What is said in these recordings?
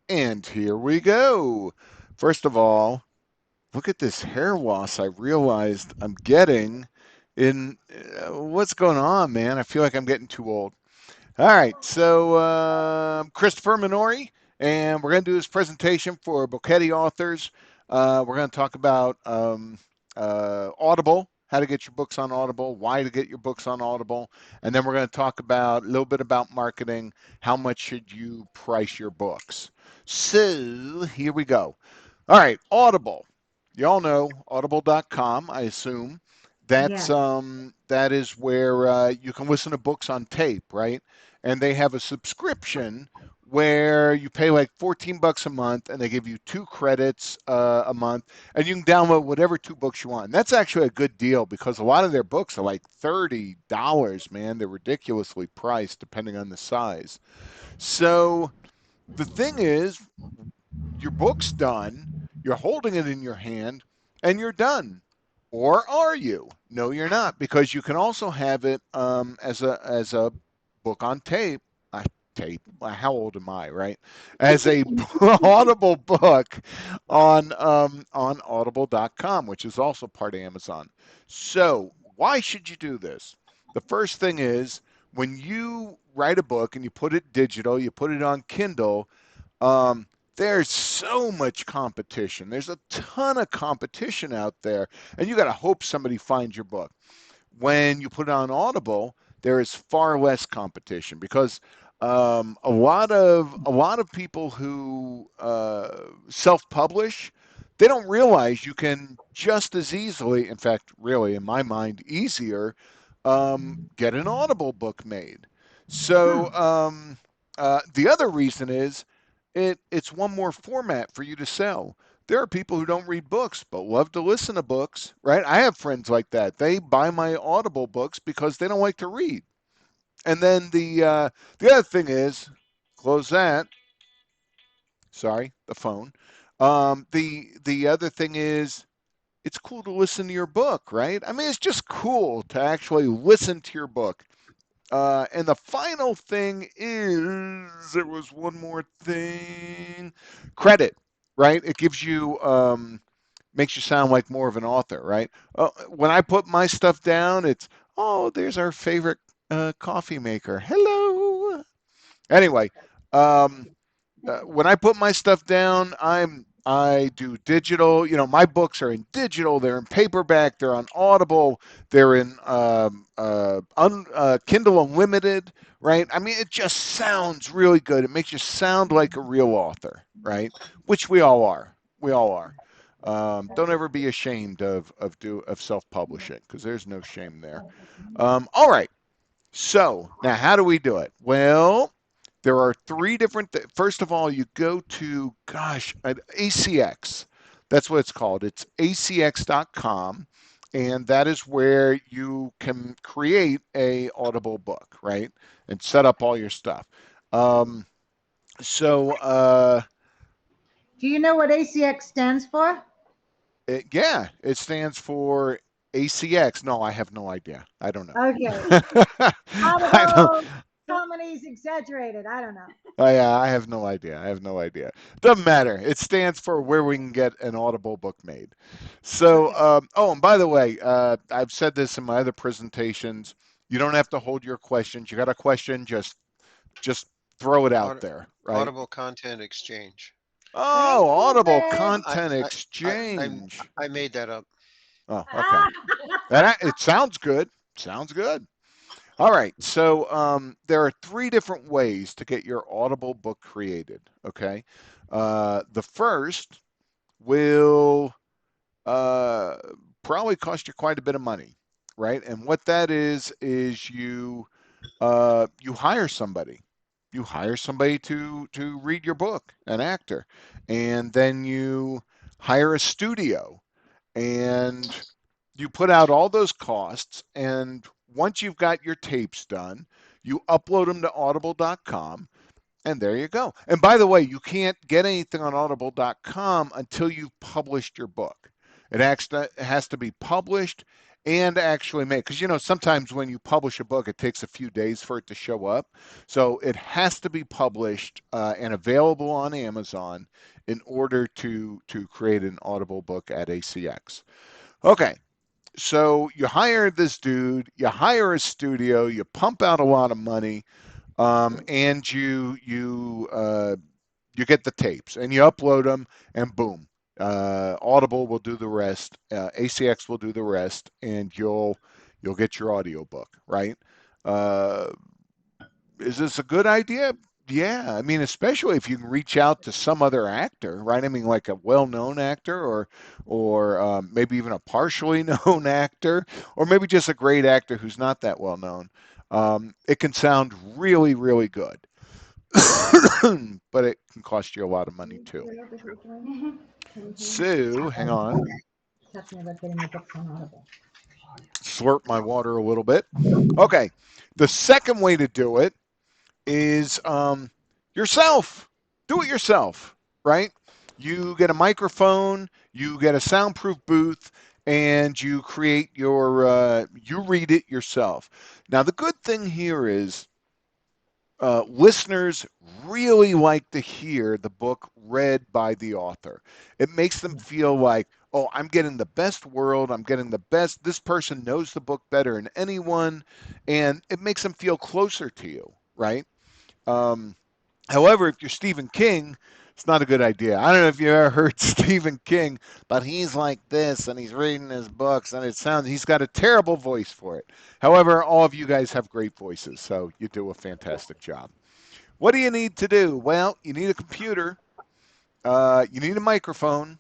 And here we go. First of all, look at this hair loss I realized I'm getting in what's going on, man? I feel like I'm getting too old. All right, so Christopher Minori, and we're going to do this presentation for Boquete Authors. We're going to talk about Audible, how to get your books on Audible, why to get your books on Audible, and then we're going to talk about a little bit about marketing. How much should you price your books? So here we go. All right, Audible. You all know audible.com, I assume. That's Yes. that is where you can listen to books on tape, right? And they have a subscription where you pay like 14 bucks a month and they give you 2 credits a month and you can download whatever 2 books you want. And that's actually a good deal because a lot of their books are like $30, man. They're ridiculously priced depending on the size. So the thing is, your book's done, you're holding it in your hand, and you're done. Or are you? No, you're not, because you can also have it as a book on tape. Tape. How old am I, right? As a Audible book on Audible.com, which is also part of Amazon. So why should you do this? The first thing is when you write a book and you put it digital, you put it on Kindle, um, there's so much competition. There's a ton of competition out there, and you got to hope somebody finds your book. When you put it on Audible, there is far less competition because a lot of people who self-publish, they don't realize you can just as easily, in fact, really, in my mind, easier, get an Audible book made. So Hmm. the other reason is it's one more format for you to sell. There are people who don't read books but love to listen to books, right? I have friends like that. They buy my Audible books because they don't like to read. And then the other thing is, close that. Sorry, the phone. The other thing is, it's cool to listen to your book, right? I mean, it's just cool to actually listen to your book. And the final thing is, there was one more thing. Credit, right? It gives you, makes you sound like more of an author, right? When I put my stuff down, it's, oh, there's our favorite coffee maker. Hello. Anyway, um, when I put my stuff down, I do digital. You know, my books are in digital. They're in paperback. They're on Audible. They're in Kindle Unlimited. Right? I mean, it just sounds really good. It makes you sound like a real author, right? Which we all are. We all are. Don't ever be ashamed of self-publishing because there's no shame there. All right. So now, how do we do it? Well, there are three different. First of all, you go to ACX. That's what it's called. It's acx.com, and that is where you can create a Audible book, right? And set up all your stuff. Um, so Do you know what ACX stands for? yeah, it stands for ACX. No, I have no idea. I don't know. Okay. I don't. Audible Comedies Exaggerated. I don't know. Yeah, I have no idea. I have no idea. Doesn't matter. It stands for where we can get an Audible book made. So, Okay. oh, and by the way, I've said this in my other presentations. You don't have to hold your questions. You got a question, just throw it out Aud- there, right? Audible Content Exchange. Thank Oh, you, Audible Greg. Content I Exchange. I made that up. Oh, okay. It sounds good. Sounds good. All right. So there are three different ways to get your Audible book created. Okay. The first will uh, probably cost you quite a bit of money, right? And what that is you hire somebody. You hire somebody to read your book, an actor, and then you hire a studio and you put out all those costs. And once you've got your tapes done, you upload them to audible.com, and there you go. And by the way, you can't get anything on audible.com until you've published your book. It has to be published and actually make, because sometimes when you publish a book, it takes a few days for it to show up. So it has to be published and available on Amazon in order to create an Audible book at ACX. Okay, so you hire this dude, you hire a studio, you pump out a lot of money, and you get the tapes and you upload them, and boom, Audible will do the rest, ACX will do the rest, and you'll get your audiobook, right? Uh, is this a good idea? Yeah, I mean, especially if you can reach out to some other actor, right? I mean, like a well-known actor, or maybe even a partially known actor, or maybe just a great actor who's not that well known. It can sound really, really good, but it can cost you a lot of money too. So, hang on, Talking about getting the books on Audible. slurp my water a little bit. Okay, the second way to do it is yourself. Do it yourself, right? You get a microphone, you get a soundproof booth, and you create you read it yourself. Now, the good thing here is listeners really like to hear the book read by the author. It makes them feel like, oh, I'm getting the best world. I'm getting the best. This person knows the book better than anyone. And it makes them feel closer to you, right? Um, However, if you're Stephen King, it's not a good idea. I don't know if you ever heard Stephen King, but he's like this and he's reading his books and he's got a terrible voice for it. However, all of you guys have great voices, so you do a fantastic job. What do you need to do? Well, you need a computer, you need a microphone,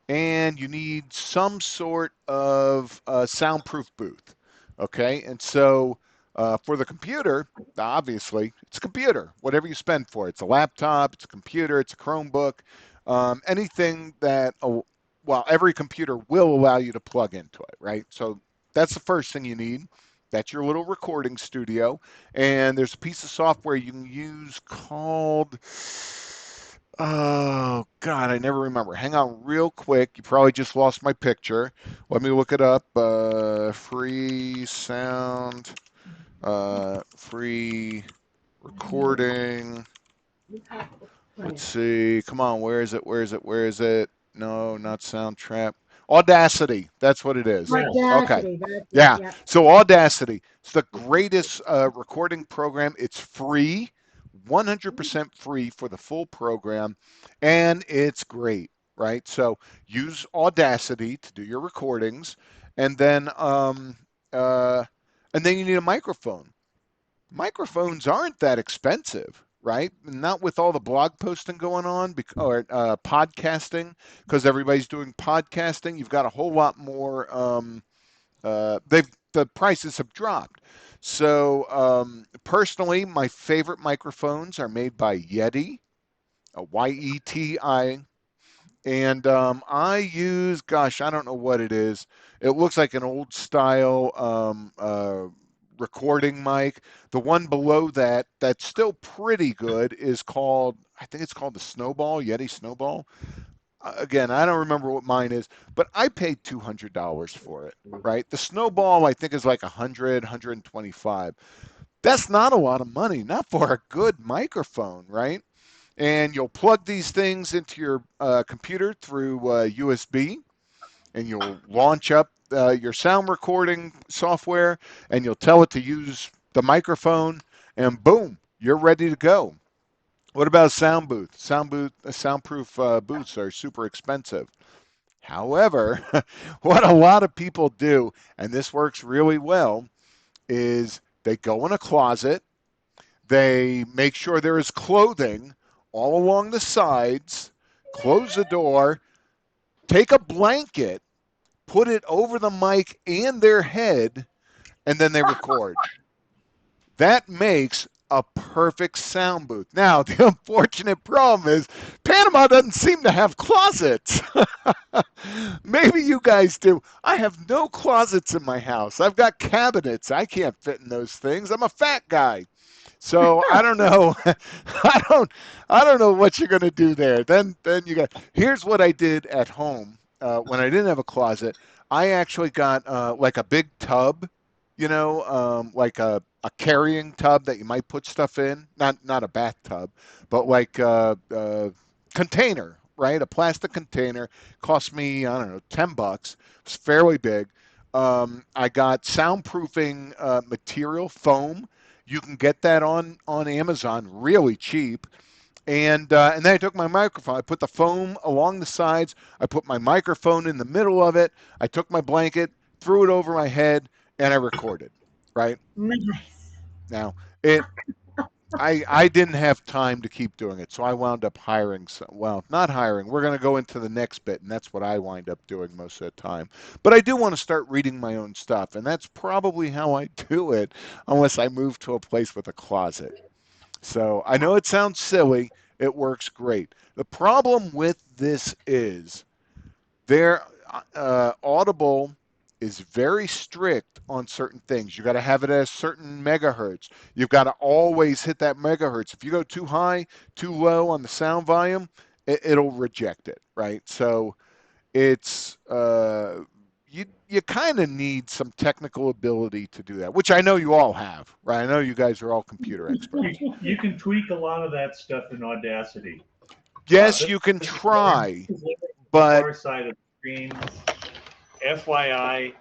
and you need some sort of soundproof booth. Okay, and so for the computer, obviously, it's a computer. Whatever you spend for it, it's a laptop, it's a computer, it's a Chromebook, anything that, well, every computer will allow you to plug into it, right? So that's the first thing you need. That's your little recording studio. And there's a piece of software you can use called, oh, God, I never remember. Hang on real quick. You probably just lost my picture. Let me look it up. Free sound, free recording. Let's see. Come on. Where is it? Where is it? Where is it? No, not Soundtrap. Audacity. That's what it is. Okay. Audacity, that's it. Yeah. Yeah. So Audacity. It's the greatest recording program. It's free, 100% free for the full program, and it's great, right? So use Audacity to do your recordings, and then uh, you need a microphone. Microphones aren't that expensive, right? Not with all the blog posting going on, or podcasting, because everybody's doing podcasting. You've got a whole lot more. The prices have dropped. So personally, my favorite microphones are made by Yeti, Yeti, and I use, gosh, I don't know what it is. It looks like an old style recording mic. The one below that, that's still pretty good, is called, I think it's called the Snowball, Yeti Snowball. Again, I don't remember what mine is, but I paid $200 for it, right? The Snowball, I think, is like 100, 125. That's not a lot of money, not for a good microphone, right? And you'll plug these things into your computer through USB, and you'll launch up your sound recording software, and you'll tell it to use the microphone, and boom, you're ready to go. What about a sound booth? Soundproof booths are super expensive. However, what a lot of people do, and this works really well, is they go in a closet, they make sure there is clothing all along the sides, close the door, take a blanket, put it over the mic and their head, and then they record. That makes a perfect sound booth. Now, the unfortunate problem is Panama doesn't seem to have closets. Maybe you guys do. I have no closets in my house. I've got cabinets. I can't fit in those things. I'm a fat guy. So I don't know. I don't know what you're going to do there. Then you got. Here's what I did at home. when I didn't have a closet, I actually got like a big tub, like a carrying tub that you might put stuff in. Not a bathtub, but like a container, right? A plastic container. Cost me, I don't know, $10. It's fairly big. I got soundproofing material, foam. You can get that on Amazon really cheap. And then I took my microphone. I put the foam along the sides. I put my microphone in the middle of it. I took my blanket, threw it over my head, and I recorded. Right Nice. now, it I didn't have time to keep doing it, so I wound up hiring some. Well, not hiring. We're going to go into the next bit, and that's what I wind up doing most of the time. But I do want to start reading my own stuff, and that's probably how I do it, unless I move to a place with a closet. So I know it sounds silly. It works great. The problem with this is their Audible is very strict on certain things. You got to have it at a certain megahertz. You've got to always hit that megahertz. If you go too high, too low on the sound volume, it'll reject it, right? So it's you kind of need some technical ability to do that, which I know you all have, right? I know you guys are all computer experts. You can tweak a lot of that stuff in Audacity. Yes, This you can is try, this is the but far side of the screen. FYI,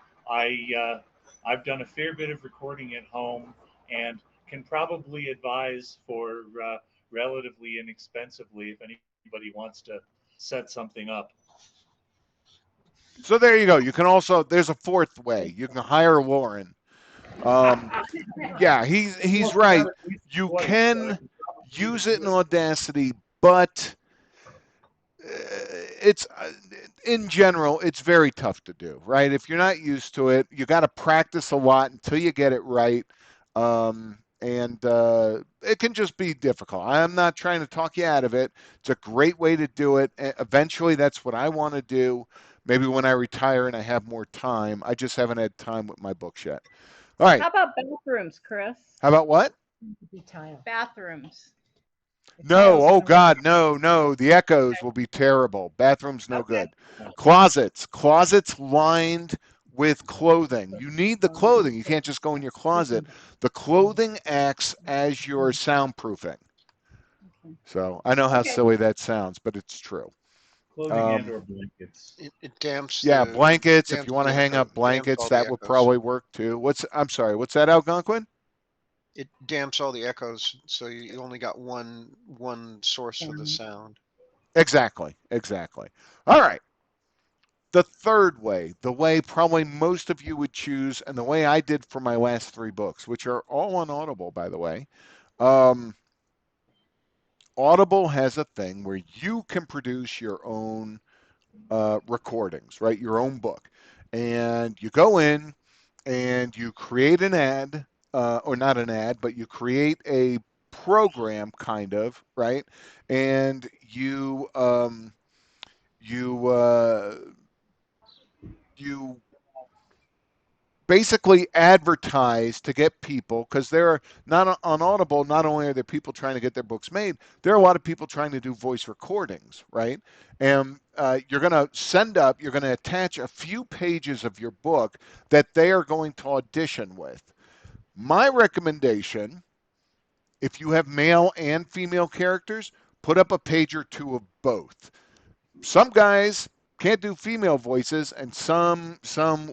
I've done a fair bit of recording at home and can probably advise for relatively inexpensively if anybody wants to set something up. so there you go. You can also there's a fourth way. You can hire Lauren. Um, yeah, he's Well, I've right. got at least You twice, so I can can probably use even it do in it. Audacity, but it's in general it's very tough to do, right? If you're not used to it, you got to practice a lot until you get it right. And it can just be difficult. I'm not trying to talk you out of it. It's a great way to do it. Eventually, that's what I want to do. Maybe when I retire and I have more time. I just haven't had time with my books yet. All right. How about bathrooms, Chris? How about what? Be tile. Bathrooms. The No, tile's oh gonna work. God, no, no. The echoes will be terrible. Bathrooms, no Okay. good. Closets lined with clothing. You need the clothing. You can't just go in your closet. The clothing acts as your soundproofing. So I know how Okay. silly that sounds, but it's true. Clothing and Um, or blankets. It damps yeah, the blankets. If you damps want to the hang echo, up damps blankets, all the that would echoes. probably work too. I'm sorry. What's that, Algonquin? It damps all the echoes, so you only got one source for the sound. Exactly. Exactly. All right. The third way, the way probably most of you would choose, and the way I did for my last three books, which are all on Audible, by the way. Um, Audible has a thing where you can produce your own recordings, right? Your own book. And you go in and you create an ad, or not an ad, but you create a program, kind of, right? And you basically advertise to get people because there are not on Audible. Not only are there people trying to get their books made, there are a lot of people trying to do voice recordings, right? And you're going to you're going to attach a few pages of your book that they are going to audition with. My recommendation, if you have male and female characters, put up a page or two of both. Some guys can't do female voices and some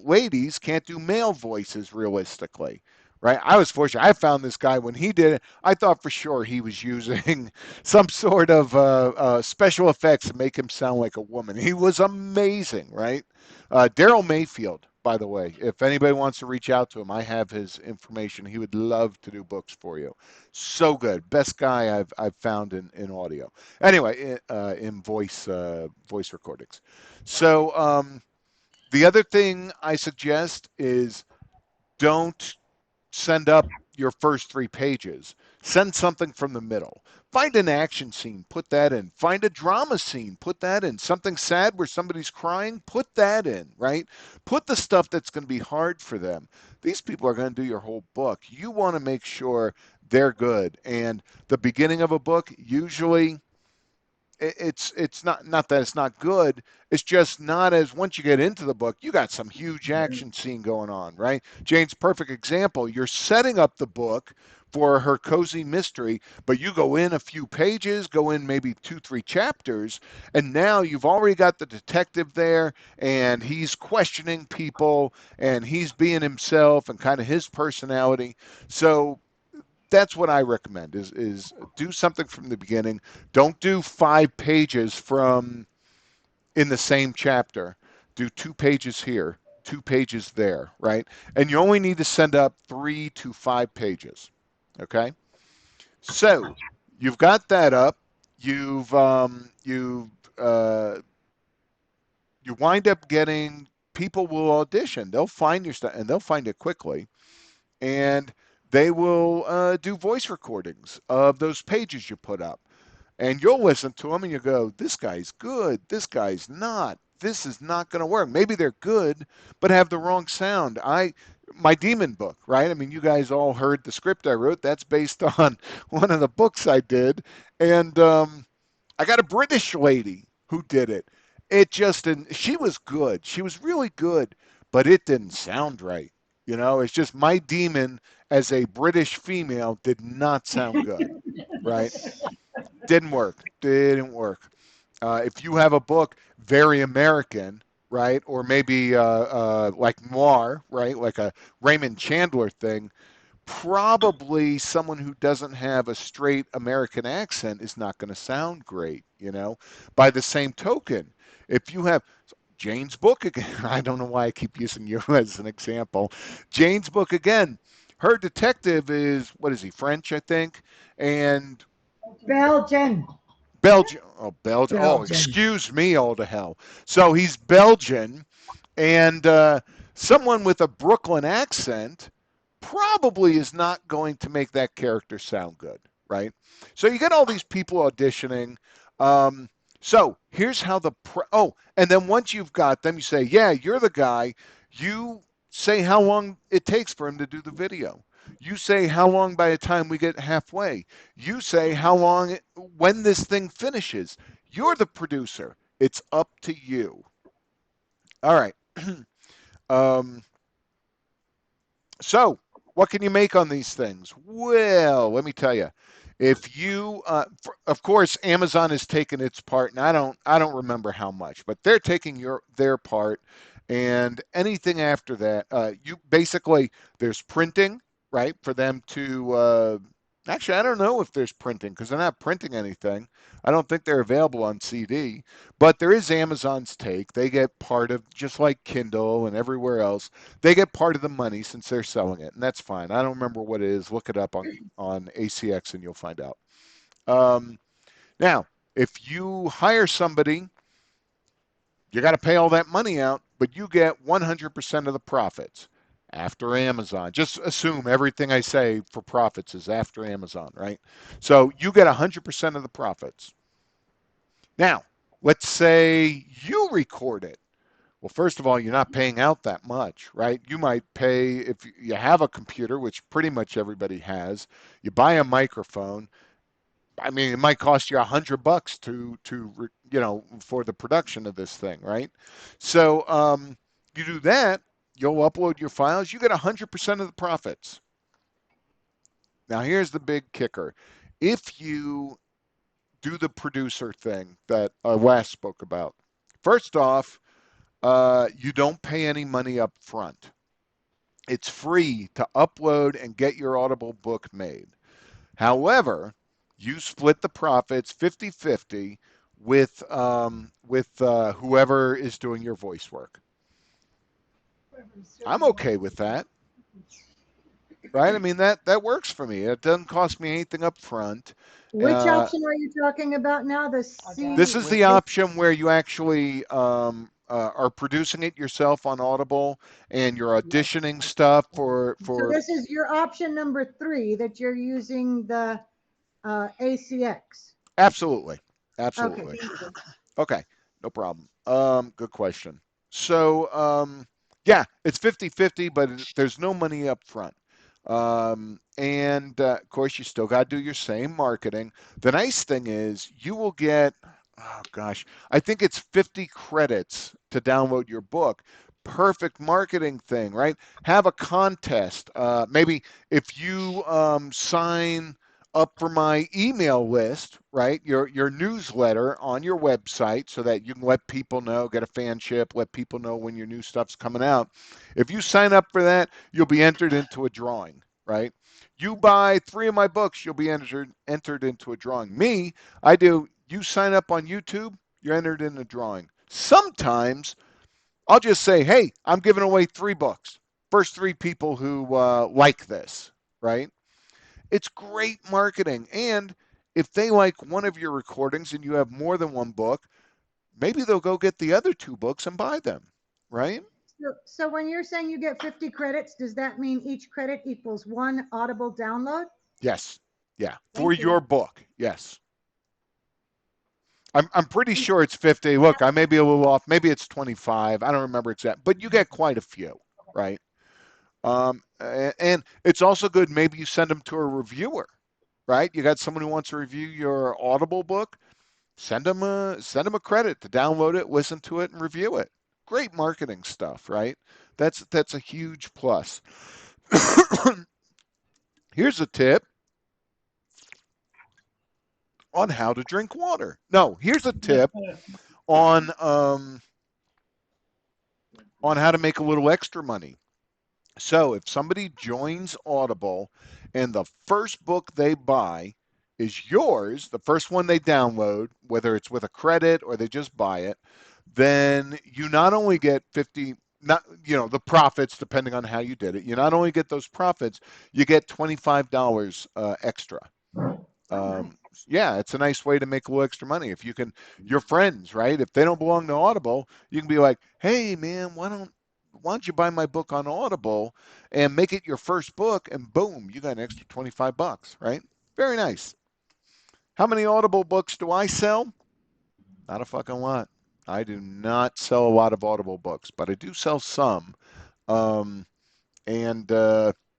ladies can't do male voices realistically, right? I was fortunate. I found this guy when he did it. I thought for sure he was using some sort of special effects to make him sound like a woman. He was amazing, right? Daryl Mayfield, by the way, if anybody wants to reach out to him, I have his information. He would love to do books for you. So good, best guy I've found in audio. Anyway, in voice recordings. So the other thing I suggest is don't send up your first three pages. Send something from the middle. Find an action scene, put that in. Find a drama scene, put that in. Something sad where somebody's crying, put that in, right? Put the stuff that's going to be hard for them. These people are going to do your whole book. You want to make sure they're good. And the beginning of a book, usually it's not that it's not good. It's just not as once you get into the book, you got some huge action scene going on, right? Jane's perfect example. You're setting up the book for her cozy mystery, but you go in a few pages, go in maybe 2, 3 chapters, and now you've already got the detective there, and he's questioning people, and he's being himself and kind of his personality. So that's what I recommend is do something from the beginning. Don't do 5 pages from in the same chapter. Do 2 pages here, 2 pages there, right? And you only need to send up 3 to 5 pages. Okay? So you've got that up. You've you wind up getting people will audition. They'll find your stuff and they'll find it quickly, and they will do voice recordings of those pages you put up. And you'll listen to them and you go, this guy's good, this guy's not. This is not going to work. Maybe they're good, but have the wrong sound. My demon book, right? I mean, you guys all heard the script I wrote. That's based on one of the books I did, and I got a British lady who did it. It just didn't. She was good. She was really good, but it didn't sound right. It's just my demon as a British female did not sound good, right? Didn't work. Didn't work. If you have a book very American, right, or maybe like noir, right, like a Raymond Chandler thing, probably someone who doesn't have a straight American accent is not going to sound great. By the same token, if you have Jane's book again, I don't know why I keep using you as an example. Jane's book again, her detective is, what is he, French, I think, and Belgian. Belgian. Oh, Belgian. Oh, Belgian. excuse me, all to hell. So he's Belgian, and someone with a Brooklyn accent probably is not going to make that character sound good, right? So you get all these people auditioning. So here's how and then once you've got them, you say, yeah, you're the guy. You say how long it takes for him to do the video. You say how long by the time we get halfway. You say how long when this thing finishes. You're the producer. It's up to you. All right. um, So, what can you make on these things? Well, let me tell you. If you, of course, Amazon has taken its part, and I don't remember how much, but they're taking their part, and anything after that, you basically there's printing, right, for them to. Actually, I don't know if there's printing because they're not printing anything. I don't think they're available on CD, but there is Amazon's take. They get part of just like Kindle and everywhere else. They get part of the money since they're selling it, and that's fine. I don't remember what it is. Look it up on ACX and you'll find out. Um, Now, if you hire somebody, you got to pay all that money out, but you get 100% of the profits after Amazon. Just assume everything I say for profits is after Amazon, right? So you get 100% of the profits. Now, let's say you record it. Well, first of all, you're not paying out that much, right? You might pay if you have a computer, which pretty much everybody has. You buy a microphone. I mean, it might cost you $100 for the production of this thing, right? So you do that. You'll upload your files. You get 100% of the profits. Now, here's the big kicker: if you do the producer thing that I last spoke about, first off, you don't pay any money up front. It's free to upload and get your Audible book made. However, you split the profits 50-50 with whoever is doing your voice work. I'm okay with that, right? I mean that works for me. It doesn't cost me anything up front. Which option are you talking about now? The C. This is the option where you actually are producing it yourself on Audible, and you're auditioning stuff for So this is your option number 3 that you're using the ACX. Absolutely, Okay, absolutely. thank you. Okay, no problem. Good question. So, yeah, it's 50-50, but there's no money up front. And of course, you still got to do your same marketing. The nice thing is you will get oh gosh, I think it's 50 credits to download your book. Perfect marketing thing, right? Have a contest. Maybe if you sign up for my email list, right? Your newsletter on your website so that you can let people know, get a fanship, let people know when your new stuff's coming out. If you sign up for that, you'll be entered into a drawing, right? You buy 3 of my books, you'll be entered into a drawing. Me, I do. You sign up on YouTube, you're entered in a drawing. Sometimes I'll just say, hey, I'm giving away 3 books. First 3 people who like this, right? It's great marketing. And if they like one of your recordings and you have more than one book, maybe they'll go get the other 2 books and buy them, right? So when you're saying you get 50 credits, does that mean each credit equals 1 Audible download? Yes. Yeah. For Thank you. your book. Yes. I'm pretty sure it's 50. Look, I may be a little off. Maybe it's 25. I don't remember exact, but you get quite a few, right? And it's also good. Maybe you send them to a reviewer, right? You got someone who wants to review your Audible book. Send them a credit to download it, listen to it, and review it. Great marketing stuff, right? That's a huge plus. Here's a tip on how to drink water. No, here's a tip on how to make a little extra money. So if somebody joins Audible and the first book they buy is yours, the first one they download, whether it's with a credit or they just buy it, then you not only get 50, not, the profits depending on how you did it. You not only get those profits, you get $25 extra. Um, yeah, it's a nice way to make a little extra money. If you can, your friends, right? If they don't belong to Audible, you can be like, hey man, why don't you buy my book on Audible and make it your first book, and boom, you got an extra $25, right? Very nice. How many Audible books do I sell? Not a fucking lot. I do not sell a lot of Audible books, but I do sell some. Um, and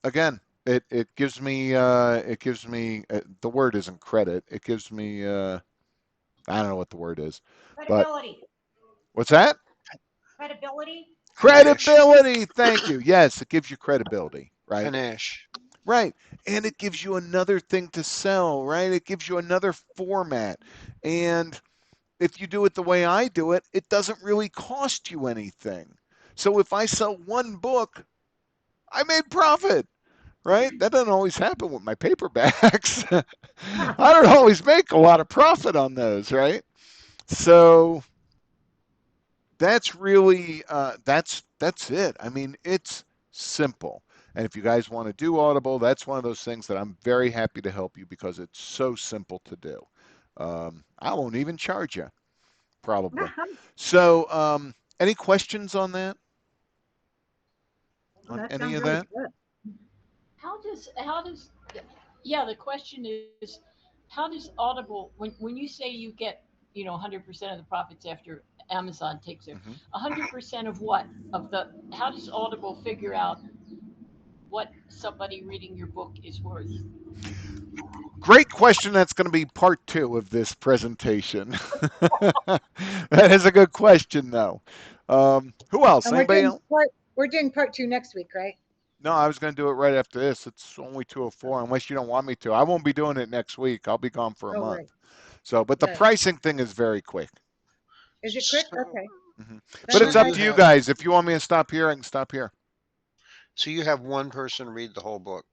again, it gives me the word isn't credit. It gives me I don't know what the word is, but Credibility. what's that? Credibility. Panache. Credibility. Thank you. Yes, it gives you credibility, right? Panache. Right. And it gives you another thing to sell, right? It gives you another format. And if you do it the way I do it, it doesn't really cost you anything. So if I sell one book, I made profit, right? That doesn't always happen with my paperbacks. I don't always make a lot of profit on those, right? So that's really that's it. I mean, it's simple. And if you guys want to do Audible, that's one of those things that I'm very happy to help you because it's so simple to do. I won't even charge you, probably. So, any questions on that? On That any sounds of really that? good. How does yeah, the question is, how does Audible, when you say you get 100% of the profits after Amazon takes it, Hmm. 100% of what, of the, how does Audible figure out what somebody reading your book is worth? Great question. That's going to be part 2 of this presentation. That is a good question, though. Who else? And we're Anybody doing else? part 2 next week, right? No, I was going to do it right after this. It's only 2:04, unless you don't want me to. I won't be doing it next week. I'll be gone for a Oh, month. right. So, but the Good. pricing thing is very quick. Is it quick? So, Okay. Hmm. But Then so it's I up you might. to you have guys. If you want me to stop here, I can stop here. so you have one person read the whole book.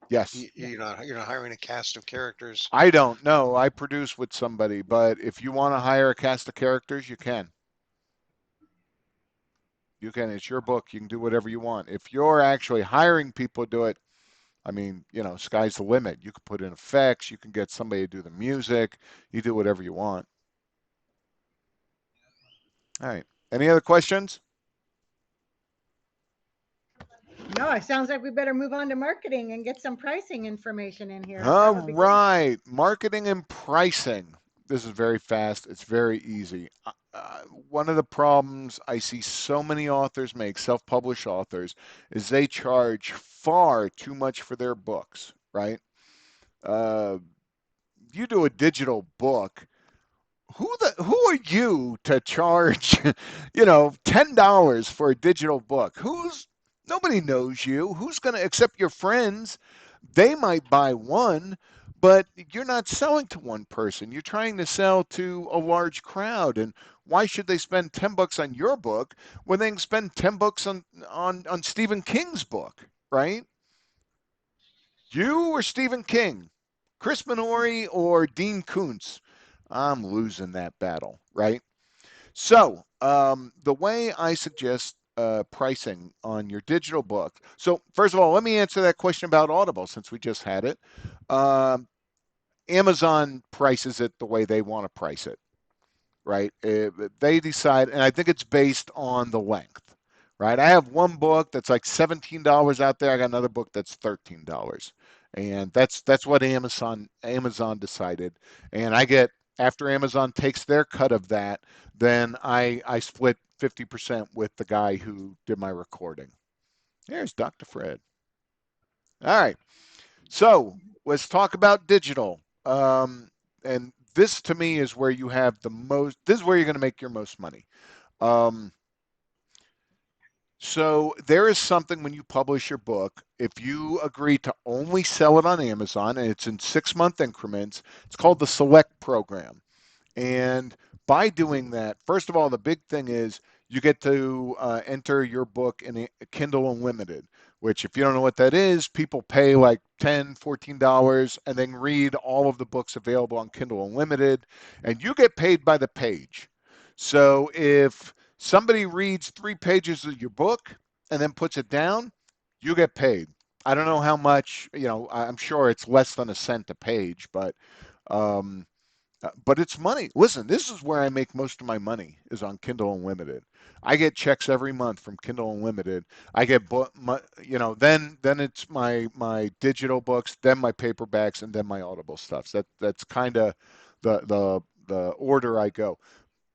Yes. You're not hiring a cast of characters. I don't know. I produce with somebody, but if you want to hire a cast of characters, you can. You can. It's your book. You can do whatever you want. If you're actually hiring people to do it, I mean, sky's the limit. You can put in effects. You can get somebody to do the music. You do whatever you want. All right. Any other questions? No, it sounds like we better move on to marketing and get some pricing information in here. All That would be great. right. Marketing and pricing. This is very fast. It's very easy. One of the problems I see so many authors make, self-published authors, is they charge far too much for their books, right? Uh, you do a digital book, who are you to charge, $10 for a digital book? Nobody knows you. Who's going to accept your friends? They might buy one, but you're not selling to one person. You're trying to sell to a large crowd. And why should they spend $10 on your book when they can spend $10 on Stephen King's book, right? You or Stephen King, Chris Minori or Dean Koontz? I'm losing that battle, right? So, the way I suggest pricing on your digital book. So, first of all, let me answer that question about Audible since we just had it. Um, Amazon prices it the way they want to price it, right? They decide, and I think it's based on the length, right? I have one book that's like $17 out there. I got another book that's $13, and that's what Amazon decided. And I get after Amazon takes their cut of that, then I split 50% with the guy who did my recording. There's Dr. Fred. All right. So let's talk about digital. And this to me is where you have the most, this is where you're going to make your most money. Um, so there is something when you publish your book, if you agree to only sell it on Amazon and it's in 6-month increments, it's called the Select program. And by doing that, first of all, the big thing is you get to enter your book in a Kindle Unlimited, which, if you don't know what that is, people pay like $10, $14 and then read all of the books available on Kindle Unlimited, and you get paid by the page. So if somebody reads 3 pages of your book and then puts it down, you get paid. I don't know how much, I'm sure it's less than a cent a page, um, but it's money. Listen, this is where I make most of my money is on Kindle Unlimited. I get checks every month from Kindle Unlimited. I get, then it's my digital books, then my paperbacks, and then my Audible stuff. So that's kind of the order I go.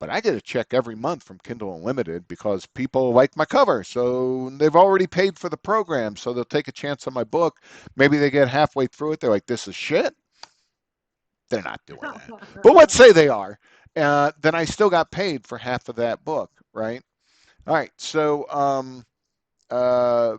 But I get a check every month from Kindle Unlimited because people like my cover. So they've already paid for the program. So they'll take a chance on my book. Maybe they get halfway through it. They're like, this is shit. They're not doing that. But let's say they are. Then I still got paid for half of that book, right? All right. Uh,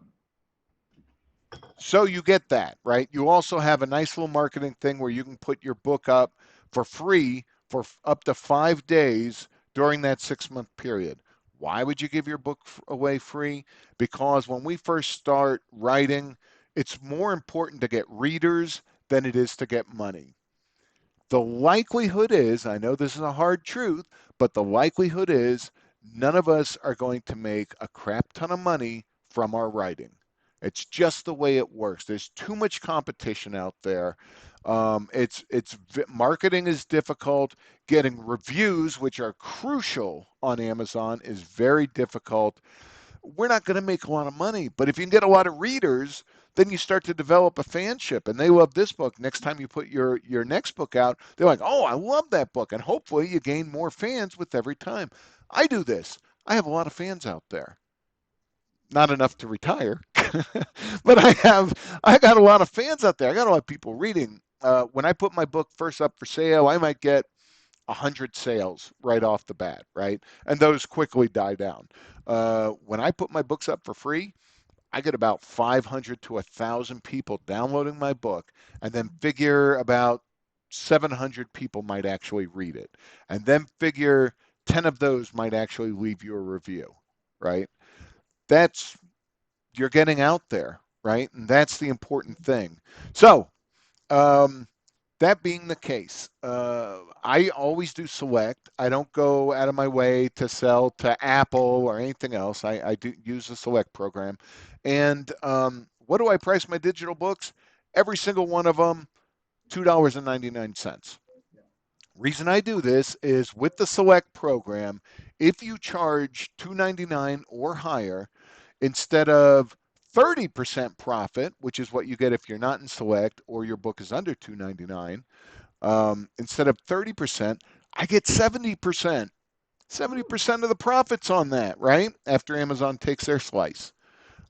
so you get that, right? You also have a nice little marketing thing where you can put your book up for free for up to 5 days during that 6-month period. Why would you give your book away free? Because when we first start writing, it's more important to get readers than it is to get money. The likelihood is, I know this is a hard truth, but the likelihood is none of us are going to make a crap ton of money from our writing. It's just the way it works. There's too much competition out there. Marketing is difficult. Getting reviews, which are crucial on Amazon, is very difficult. We're not going to make a lot of money, but if you can get a lot of readers, then you start to develop a fanship and they love this book. Next time you put your next book out, they're like, oh, I love that book. And hopefully you gain more fans with every time. I do this. I have a lot of fans out there. Not enough to retire, but I got a lot of fans out there. I got a lot of people reading. When I put my book first up for sale, I might get 100 sales right off the bat, right? And those quickly die down. When I put my books up for free, I get about 500 to 1,000 people downloading my book, and then figure about 700 people might actually read it. And then figure 10 of those might actually leave you a review, right? That's, you're getting out there, right? And that's the important thing. So, um, that being the case, I always do select. I don't go out of my way to sell to Apple or anything else. I do use the select program. And what do I price my digital books? Every single one of them, $2.99. Reason I do this is with the select program, if you charge $2.99 or higher, instead of 30% profit, which is what you get if you're not in select or your book is under $2.99, instead of 30%, I get 70%. 70% of the profits on that, right? After Amazon takes their slice.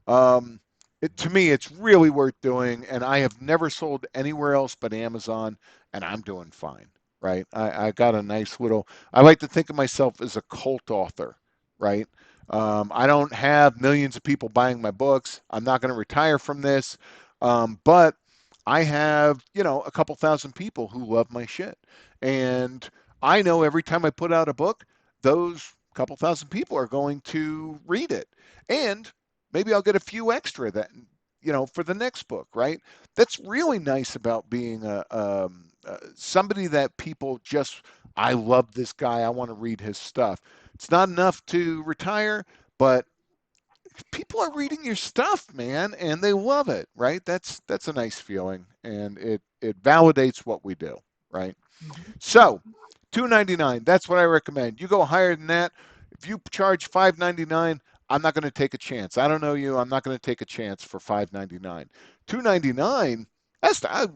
To me, it's really worth doing, and I have never sold anywhere else but Amazon, and I'm doing fine. right? I got a nice little, I like to think of myself as a cult author, right? I don't have millions of people buying my books. I'm not going to retire from this. But I have, a couple thousand people who love my shit. And I know every time I put out a book, those couple thousand people are going to read it. And maybe I'll get a few extra that, for the next book, right? That's really nice about being somebody that people just, I love this guy. I want to read his stuff. It's not enough to retire, but people are reading your stuff, man, and they love it, right? That's a nice feeling, and it validates what we do, right? So, 299. That's what I recommend. You go higher than that. If you charge 599, I'm not going to take a chance. I don't know you. I'm not going to take a chance for 599. 299.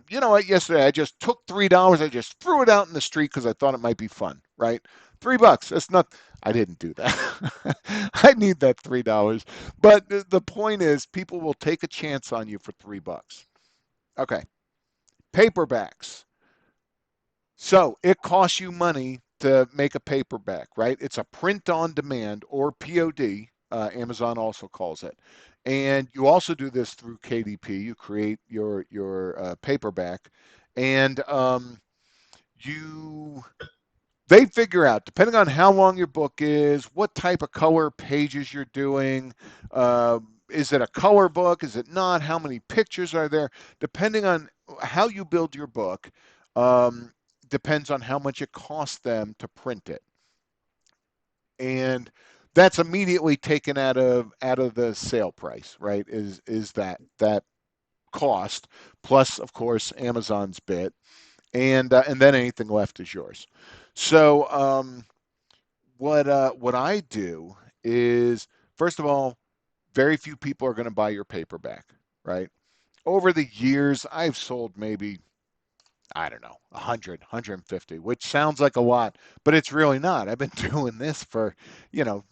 You know what? Yesterday I just took $3. I just threw it out in the street because I thought it might be fun. Right? $3. That's not. I didn't do that. I need that $3. But the point is, people will take a chance on you for $3. Okay. Paperbacks. So it costs you money to make a paperback, right? It's a print on demand or POD. Amazon also calls it, and you also do this through KDP. You create your paperback, and you they figure out, depending on how long your book is, what type of color pages you're doing. Is it a color book? Is it not? How many pictures are there? Depending on how you build your book, um, depends on how much it costs them to print it, and that's immediately taken out of the sale price, right? Is that cost plus, of course, Amazon's bit, and then anything left is yours. So what I do is, first of all, very few people are going to buy your paperback, right? Over the years, I've sold maybe, I don't know, 100, 150, which sounds like a lot, but it's really not. I've been doing this for, you know,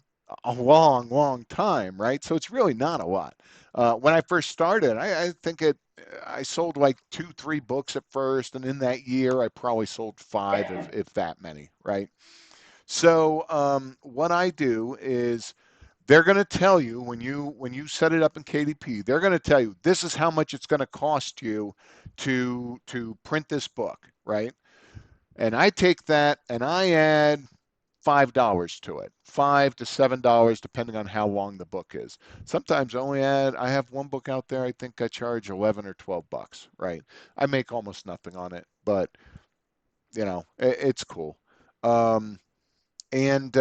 a long, long time, right? So it's really not a lot. When I first started, I think I sold like two, three books at first, and in that year, I probably sold five, if that many, right? So what I do is they're going to tell you when you set it up in KDP, they're going to tell you this is how much it's going to cost you to print this book, right? And I take that and I add $5 to it, $5 to $7, depending on how long the book is. Sometimes I have one book out there, I think I charge 11 or $12, right? I make almost nothing on it, but it's cool. Um, and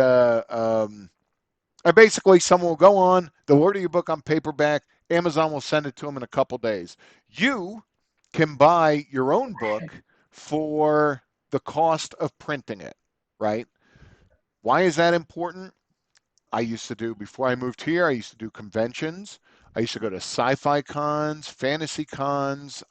basically, someone will go on, they'll order your book on paperback, Amazon will send it to them in a couple days. You can buy your own book for the cost of printing it, right? Why is that important? Before I moved here, I used to do conventions. I used to go to sci-fi cons, fantasy cons.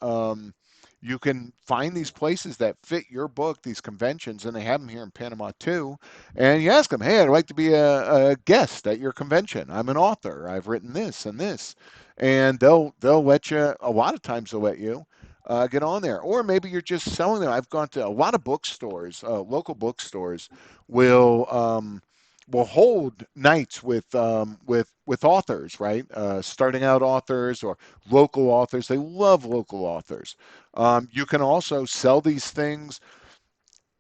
You can find these places that fit your book, these conventions, and they have them here in Panama too. And you ask them, hey, I'd like to be a guest at your convention. I'm an author. I've written this and this. And they'll let you, a lot of times they'll let you get on there. Or maybe you're just selling them. I've gone to a lot of bookstores, local bookstores will will hold nights with authors, right? Starting out authors or local authors. They love local authors. You can also sell these things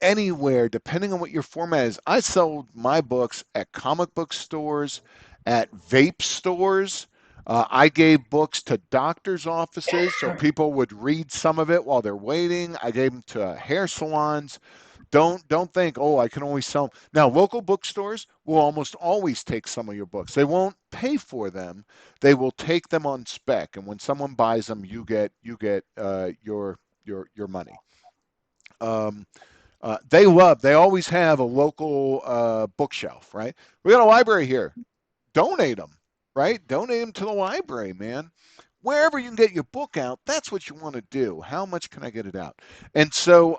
anywhere, depending on what your format is. I sold my books at comic book stores, at vape stores. I gave books to doctors' offices so people would read some of it while they're waiting. I gave them to hair salons. Don't think, oh, I can only sell. Now, local bookstores will almost always take some of your books. They won't pay for them. They will take them on spec, and when someone buys them, you get your money. Um, they always have a local bookshelf, right? We got a library here. Donate them, right? Donate them to the library, man. Wherever you can get your book out, that's what you want to do. How much can I get it out? And so,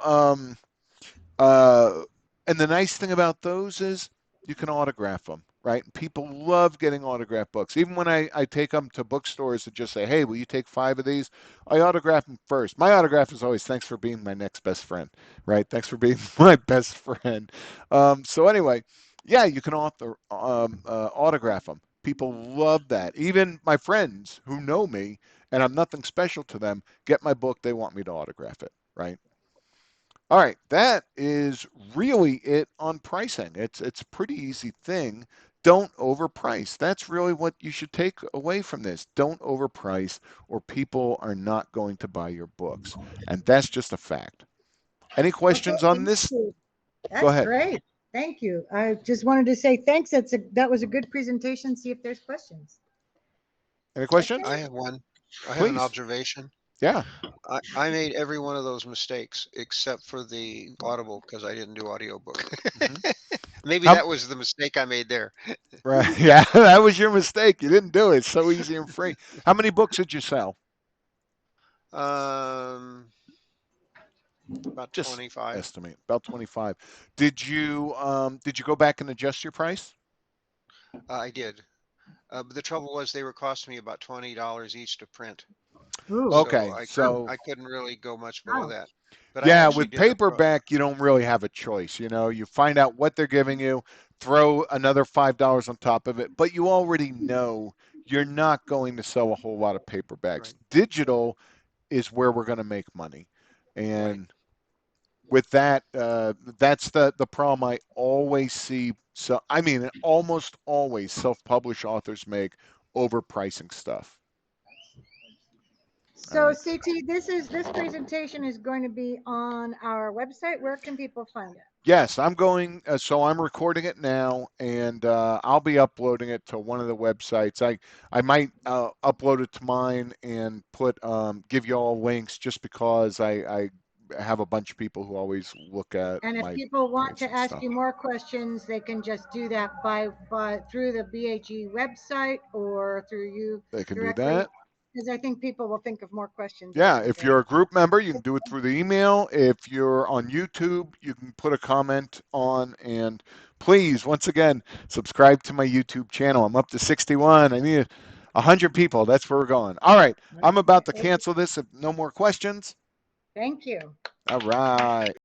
uh, and the nice thing about those is you can autograph them, right? People love getting autographed books. Even when I take them to bookstores to just say, hey, will you take 5 of these? I autograph them first. My autograph is always, thanks for being my next best friend, right? Thanks for being my best friend. So anyway, yeah, you can autograph them. People love that. Even my friends who know me and I'm nothing special to them get my book. They want me to autograph it, right? All right, that is really it on pricing. It's a pretty easy thing. Don't overprice. That's really what you should take away from this. Don't overprice, or people are not going to buy your books. And that's just a fact. Any Okay, questions on thank this? you. Go That's ahead. great. Thank you. I just wanted to say thanks. That was a good presentation. See if there's questions. Any Okay. questions? I have one. I have an Please. observation. Yeah. I made every one of those mistakes except for the Audible because I didn't do audiobook. Hmm. Maybe How, that was the mistake I made there. right. Yeah, that was your mistake. You didn't do it. It's so easy and free. How many books did you sell? Um, about Just 25. estimate about 25. Did you go back and adjust your price? I did. But the trouble was they were costing me about $20 each to print. Ooh. So Okay, I couldn't so I couldn't really go much below Wow. that. But I yeah, actually with did the pro. paperback, you don't really have a choice. You find out what they're giving you, throw another $5 on top of it, but you already know you're not going to sell a whole lot of paperbacks. Right, Digital is where we're going to make money, right. and with that, that's the problem I always see. So I mean, almost always self-published authors make overpricing stuff. All So right. CT, this presentation is going to be on our website. Where can people find it? Yes, I'm going. So I'm recording it now, and I'll be uploading it to one of the websites. I might upload it to mine and give you all links just because I have a bunch of people who always look at And if my people want posts to and ask stuff. you more questions, they can just do that by through the BAG website or through you They can do directly. that. Because I think people will think of more questions Yeah, along the if way. you're a group member, you can do it through the email. If you're on YouTube, you can put a comment on. And please, once again, subscribe to my YouTube channel. I'm up to 61. I need 100 people. That's where we're going. All right, I'm about to Okay. cancel this if no more questions. Thank you. All right.